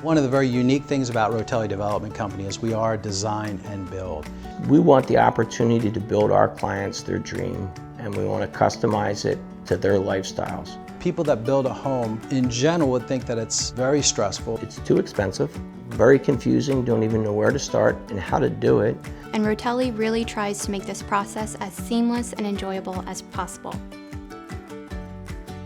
One of the very unique things about Rotelle Development Company is we are design and build. We want the opportunity to build our clients their dream, and we want to customize it to their lifestyles. People that build a home in general would think that it's very stressful. It's too expensive, very confusing, don't even know where to start and how to do it. And Rotelle really tries to make this process as seamless and enjoyable as possible.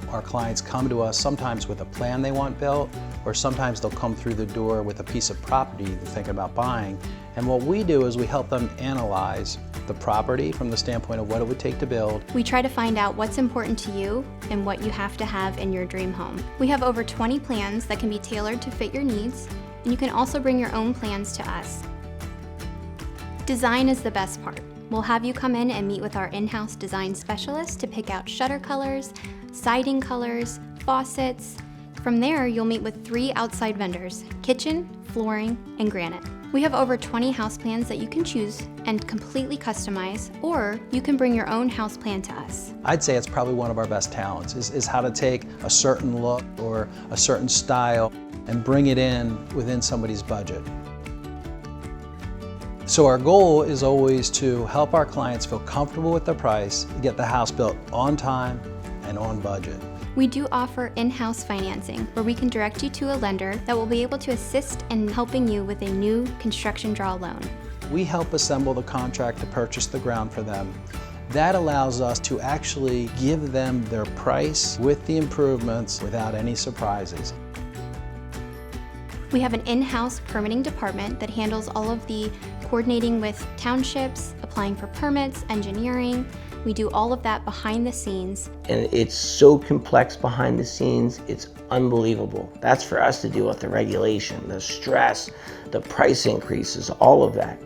Our clients come to us sometimes with a plan they want built, or sometimes they'll come through the door with a piece of property they're thinking about buying. And what we do is we help them analyze the property from the standpoint of what it would take to build. We try to find out what's important to you and what you have to have in your dream home. We have over 20 plans that can be tailored to fit your needs, and you can also bring your own plans to us. Design is the best part. We'll have you come in and meet with our in-house design specialist to pick out shutter colors, siding colors, faucets. From there, you'll meet with 3 outside vendors: kitchen, flooring, and granite. We have over 20 house plans that you can choose and completely customize, or you can bring your own house plan to us. I'd say it's probably one of our best talents, is how to take a certain look or a certain style and bring it in within somebody's budget. So our goal is always to help our clients feel comfortable with the price, get the house built on time and on budget. We do offer in-house financing, where we can direct you to a lender that will be able to assist in helping you with a new construction draw loan. We help assemble the contract to purchase the ground for them. That allows us to actually give them their price with the improvements without any surprises. We have an in-house permitting department that handles all of the coordinating with townships, applying for permits, engineering. We do all of that behind the scenes. And it's so complex behind the scenes, it's unbelievable. That's for us to deal with the regulation, the stress, the price increases, all of that.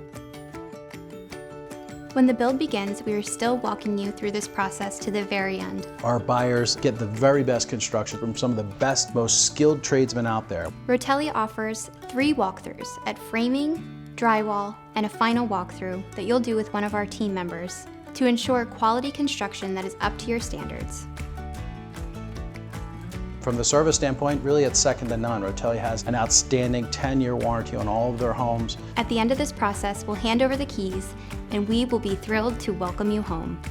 When the build begins, we are still walking you through this process to the very end. Our buyers get the very best construction from some of the best, most skilled tradesmen out there. Rotelle offers 3 walkthroughs at framing, drywall, and a final walkthrough that you'll do with one of our team members to ensure quality construction that is up to your standards. From the service standpoint, really it's second to none. Rotelle has an outstanding 10-year warranty on all of their homes. At the end of this process, we'll hand over the keys, and we will be thrilled to welcome you home.